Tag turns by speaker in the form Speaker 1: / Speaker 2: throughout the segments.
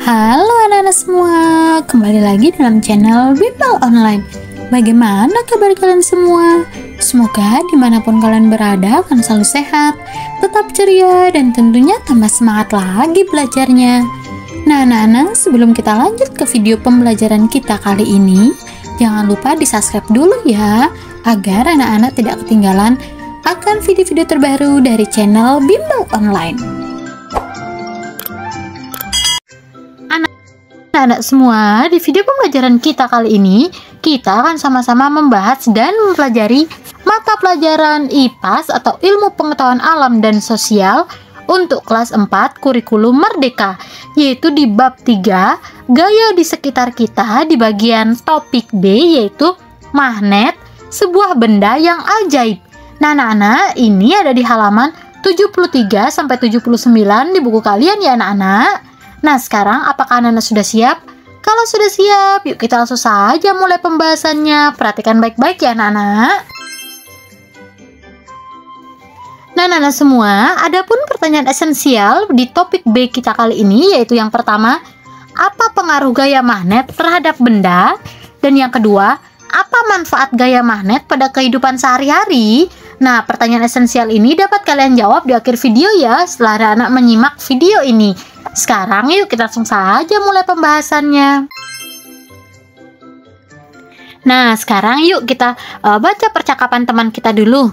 Speaker 1: Halo anak-anak semua, kembali lagi dalam channel Bimbel Online. Bagaimana kabar kalian semua? Semoga dimanapun kalian berada akan selalu sehat, tetap ceria, dan tentunya tambah semangat lagi belajarnya. Nah anak-anak, sebelum kita lanjut ke video pembelajaran kita kali ini, jangan lupa di subscribe dulu ya, agar anak-anak tidak ketinggalan akan video-video terbaru dari channel Bimbel Online. Anak-anak semua, di video pembelajaran kita kali ini, kita akan sama-sama membahas dan mempelajari mata pelajaran IPAS atau Ilmu Pengetahuan Alam dan Sosial untuk kelas 4 kurikulum Merdeka, yaitu di bab 3, gaya di sekitar kita, di bagian topik B, yaitu magnet, sebuah benda yang ajaib. Nah anak-anak, ini ada di halaman 73-79 di buku kalian ya anak-anak. Nah sekarang apakah anak-anak sudah siap? Kalau sudah siap, yuk kita langsung saja mulai pembahasannya. Perhatikan baik-baik ya anak-anak. Nah anak-anak semua, ada pun pertanyaan esensial di topik B kita kali ini, yaitu yang pertama, apa pengaruh gaya magnet terhadap benda? Dan yang kedua, apa manfaat gaya magnet pada kehidupan sehari-hari? Nah pertanyaan esensial ini dapat kalian jawab di akhir video ya, setelah anak-anak menyimak video ini. Sekarang yuk kita langsung saja mulai pembahasannya. Nah sekarang yuk kita baca percakapan teman kita dulu.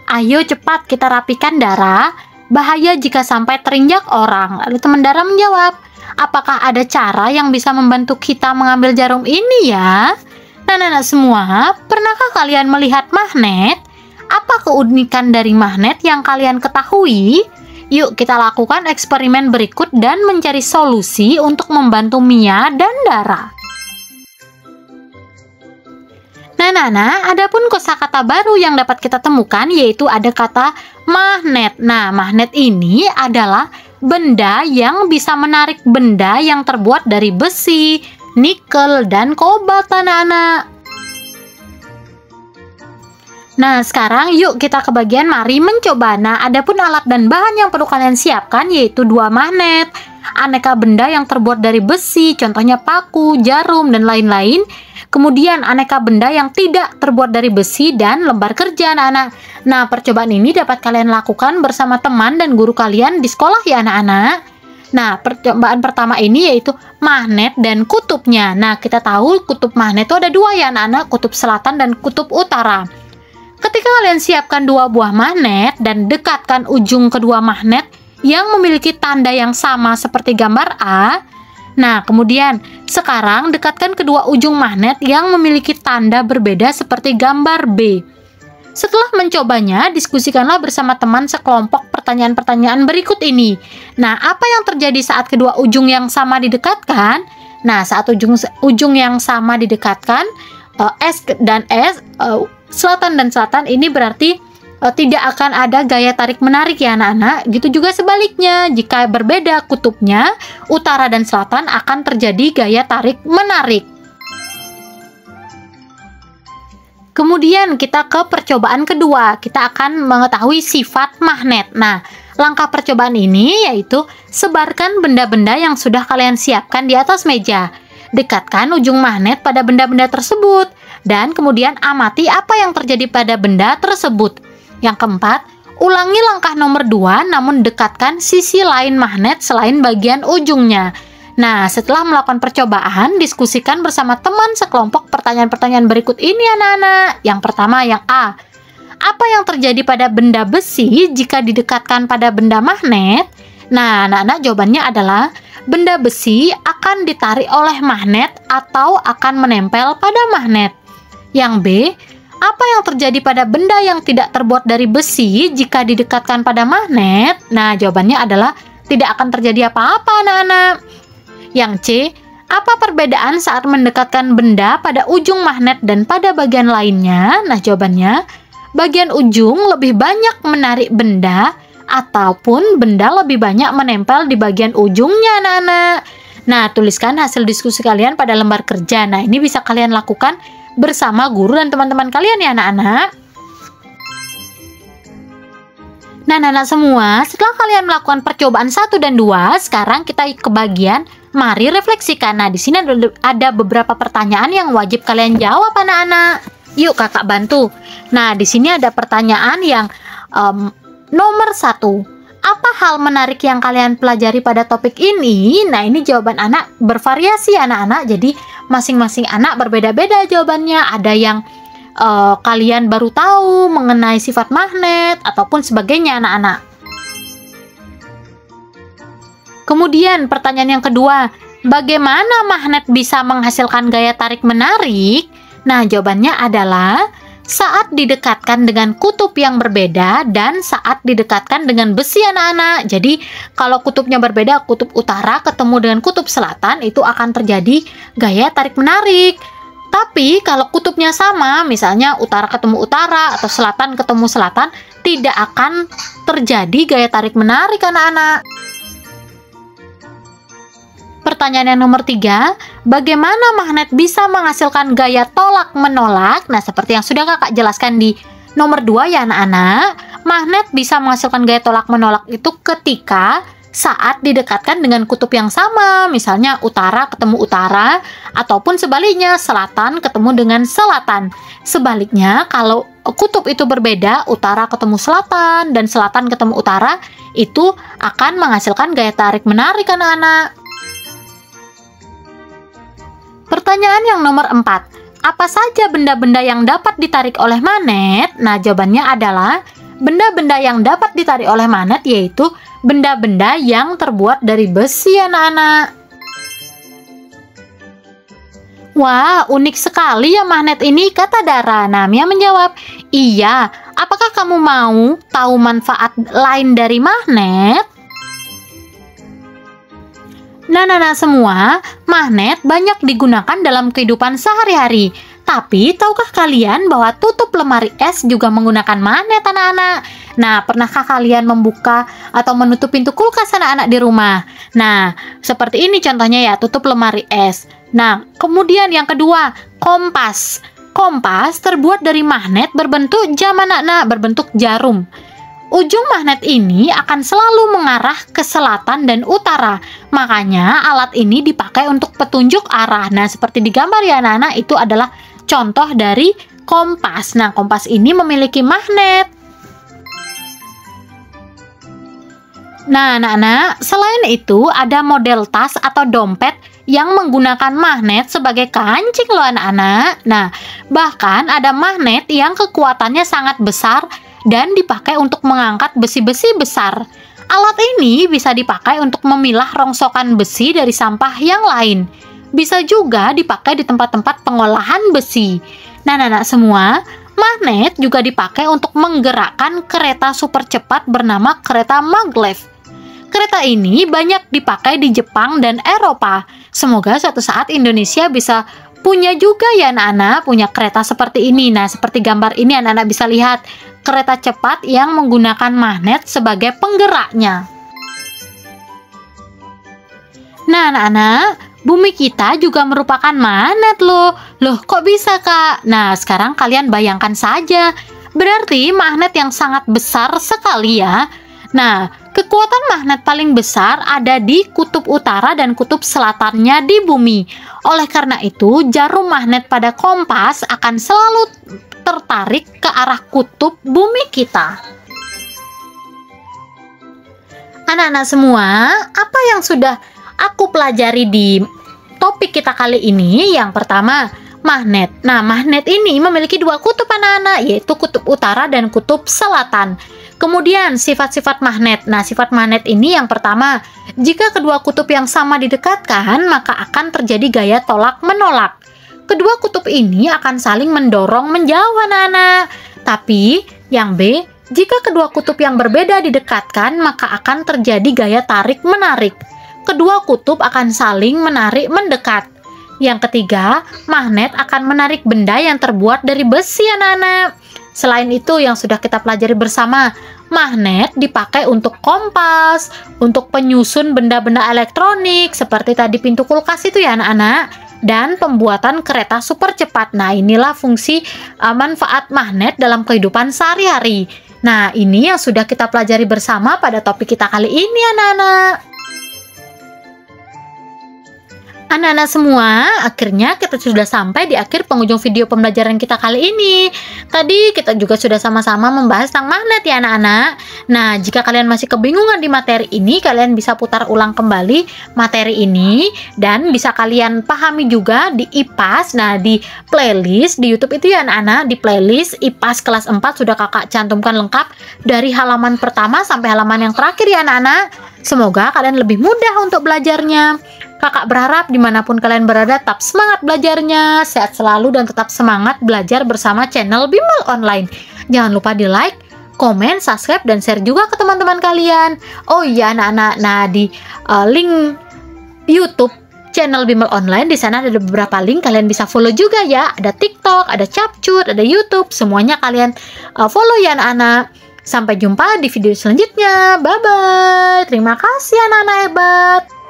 Speaker 1: Ayo cepat kita rapikan Dara, bahaya jika sampai terinjak orang. Lalu teman Dara menjawab, apakah ada cara yang bisa membantu kita mengambil jarum ini ya? Nah anak-anak semua, pernahkah kalian melihat magnet? Apa keunikan dari magnet yang kalian ketahui? Yuk kita lakukan eksperimen berikut dan mencari solusi untuk membantu Mia dan Dara. Nah, ada pun kosakata baru yang dapat kita temukan, yaitu ada kata magnet. Nah, magnet ini adalah benda yang bisa menarik benda yang terbuat dari besi, nikel, dan kobalt anak-anak. Nah sekarang yuk kita ke bagian mari mencoba. Nah adapun alat dan bahan yang perlu kalian siapkan yaitu 2 magnet, aneka benda yang terbuat dari besi, contohnya paku, jarum, dan lain-lain. Kemudian aneka benda yang tidak terbuat dari besi dan lembar kerja anak-anak. Nah percobaan ini dapat kalian lakukan bersama teman dan guru kalian di sekolah ya anak-anak. Nah percobaan pertama ini yaitu magnet dan kutubnya. Nah kita tahu kutub magnet itu ada 2 ya anak-anak, kutub selatan dan kutub utara. Ketika kalian siapkan 2 buah magnet dan dekatkan ujung kedua magnet yang memiliki tanda yang sama seperti gambar A. Nah, kemudian sekarang dekatkan kedua ujung magnet yang memiliki tanda berbeda seperti gambar B. Setelah mencobanya, diskusikanlah bersama teman sekelompok pertanyaan-pertanyaan berikut ini. Nah, apa yang terjadi saat kedua ujung yang sama didekatkan? Nah, saat ujung yang sama didekatkan, S dan S, selatan dan selatan, ini berarti tidak akan ada gaya tarik-menarik ya anak-anak. Gitu juga sebaliknya, jika berbeda kutubnya, utara dan selatan akan terjadi gaya tarik-menarik. Kemudian kita ke percobaan kedua, kita akan mengetahui sifat magnet. Nah, langkah percobaan ini yaitu sebarkan benda-benda yang sudah kalian siapkan di atas meja. Dekatkan ujung magnet pada benda-benda tersebut dan kemudian amati apa yang terjadi pada benda tersebut. Yang keempat, ulangi langkah nomor 2 namun dekatkan sisi lain magnet selain bagian ujungnya. Nah, setelah melakukan percobaan, diskusikan bersama teman sekelompok pertanyaan-pertanyaan berikut ini anak-anak. Yang pertama, yang A. Apa yang terjadi pada benda besi jika didekatkan pada benda magnet? Nah, anak-anak jawabannya adalah benda besi akan ditarik oleh magnet atau akan menempel pada magnet. Yang B, apa yang terjadi pada benda yang tidak terbuat dari besi jika didekatkan pada magnet? Nah, jawabannya adalah tidak akan terjadi apa-apa anak-anak. Yang C, apa perbedaan saat mendekatkan benda pada ujung magnet dan pada bagian lainnya? Nah, jawabannya, bagian ujung lebih banyak menarik benda ataupun benda lebih banyak menempel di bagian ujungnya anak-anak. Nah, tuliskan hasil diskusi kalian pada lembar kerja. Nah, ini bisa kalian lakukan bersama guru dan teman-teman kalian ya anak-anak. Nah anak-anak semua, setelah kalian melakukan percobaan 1 dan 2, sekarang kita ke bagian Mari refleksikan. Nah, di sini ada beberapa pertanyaan yang wajib kalian jawab, anak-anak. Yuk, kakak bantu. Nah, di sini ada pertanyaan yang nomor 1. Apa hal menarik yang kalian pelajari pada topik ini? Nah, ini jawaban anak bervariasi, anak-anak. Jadi, masing-masing anak berbeda-beda jawabannya. Ada yang kalian baru tahu mengenai sifat magnet ataupun sebagainya, anak-anak. Kemudian pertanyaan yang kedua, bagaimana magnet bisa menghasilkan gaya tarik-menarik? Nah, jawabannya adalah saat didekatkan dengan kutub yang berbeda dan saat didekatkan dengan besi, anak-anak. Jadi, kalau kutubnya berbeda, kutub utara ketemu dengan kutub selatan, itu akan terjadi gaya tarik-menarik. Tapi, kalau kutubnya sama, misalnya utara ketemu utara atau selatan ketemu selatan, tidak akan terjadi gaya tarik-menarik, anak-anak. Pertanyaan yang nomor 3, bagaimana magnet bisa menghasilkan gaya tolak-menolak? Nah, seperti yang sudah kakak jelaskan di nomor 2 ya, anak-anak. Magnet bisa menghasilkan gaya tolak-menolak itu ketika saat didekatkan dengan kutub yang sama, misalnya utara ketemu utara, ataupun sebaliknya, selatan ketemu dengan selatan. Sebaliknya, kalau kutub itu berbeda, utara ketemu selatan, dan selatan ketemu utara, itu akan menghasilkan gaya tarik-menarik, anak-anak. Pertanyaan yang nomor 4, apa saja benda-benda yang dapat ditarik oleh magnet? Nah, jawabannya adalah benda-benda yang dapat ditarik oleh magnet yaitu benda-benda yang terbuat dari besi, anak-anak. Wah, unik sekali ya magnet ini, kata Dara. Nah, Mia menjawab, iya. Apakah kamu mau tahu manfaat lain dari magnet? Nah, semua, magnet banyak digunakan dalam kehidupan sehari-hari. Tapi, tahukah kalian bahwa tutup lemari es juga menggunakan magnet, anak-anak? Nah, pernahkah kalian membuka atau menutup pintu kulkas anak-anak di rumah? Nah, seperti ini contohnya ya, tutup lemari es. Nah, kemudian yang kedua, kompas. Kompas terbuat dari magnet berbentuk jam, anak-anak, berbentuk jarum. Ujung magnet ini akan selalu mengarah ke selatan dan utara. Makanya alat ini dipakai untuk petunjuk arah. Nah, seperti di gambar ya, anak-anak, itu adalah contoh dari kompas. Nah, kompas ini memiliki magnet. Nah, anak-anak, selain itu ada model tas atau dompet yang menggunakan magnet sebagai kancing loh, anak-anak. Nah, bahkan ada magnet yang kekuatannya sangat besar dan dipakai untuk mengangkat besi-besi besar. Alat ini bisa dipakai untuk memilah rongsokan besi dari sampah yang lain. Bisa juga dipakai di tempat-tempat pengolahan besi. Nah, semua, magnet juga dipakai untuk menggerakkan kereta super cepat bernama kereta maglev. Kereta ini banyak dipakai di Jepang dan Eropa. Semoga suatu saat Indonesia bisa punya juga ya, anak-anak, punya kereta seperti ini. Nah, seperti gambar ini anak-anak bisa lihat kereta cepat yang menggunakan magnet sebagai penggeraknya. Nah, anak-anak, bumi kita juga merupakan magnet loh. Loh, kok bisa, Kak? Nah, sekarang kalian bayangkan saja. Berarti magnet yang sangat besar sekali ya. Nah, kekuatan magnet paling besar ada di kutub utara dan kutub selatannya di bumi. Oleh karena itu, jarum magnet pada kompas akan selalu tertarik ke arah kutub bumi kita. Anak-anak semua, apa yang sudah aku pelajari di topik kita kali ini? Yang pertama, magnet. Nah, magnet ini memiliki dua kutub, anak-anak, yaitu kutub utara dan kutub selatan. Kemudian sifat-sifat magnet. Nah, sifat magnet ini yang pertama, jika kedua kutub yang sama didekatkan, maka akan terjadi gaya tolak-menolak. Kedua kutub ini akan saling mendorong menjauh, anak-anak. Tapi, yang B, jika kedua kutub yang berbeda didekatkan, maka akan terjadi gaya tarik-menarik. Kedua kutub akan saling menarik mendekat. Yang ketiga, magnet akan menarik benda yang terbuat dari besi, anak-anak. Selain itu, yang sudah kita pelajari bersama, magnet dipakai untuk kompas, untuk penyusun benda-benda elektronik, seperti tadi pintu kulkas itu ya, anak-anak, dan pembuatan kereta super cepat. Nah, inilah fungsi manfaat magnet dalam kehidupan sehari-hari. Nah, ini yang sudah kita pelajari bersama pada topik kita kali ini, anak-anak. Anak-anak semua, akhirnya kita sudah sampai di akhir penghujung video pembelajaran kita kali ini. Tadi kita juga sudah sama-sama membahas tentang magnet ya anak-anak. Nah, jika kalian masih kebingungan di materi ini, kalian bisa putar ulang kembali materi ini dan bisa kalian pahami juga di IPAS. Nah, di playlist di YouTube itu ya anak-anak, di playlist IPAS kelas 4 sudah kakak cantumkan lengkap dari halaman pertama sampai halaman yang terakhir ya anak-anak. Semoga kalian lebih mudah untuk belajarnya. Kakak berharap dimanapun kalian berada tetap semangat belajarnya, sehat selalu dan tetap semangat belajar bersama channel Bimbel Online. Jangan lupa di like, komen, subscribe, dan share juga ke teman-teman kalian. Oh iya anak-anak, nah di link YouTube channel Bimbel Online di sana ada beberapa link, kalian bisa follow juga ya. Ada TikTok, ada Capcut, ada YouTube, semuanya kalian follow ya anak-anak. Sampai jumpa di video selanjutnya. Bye bye. Terima kasih anak-anak hebat.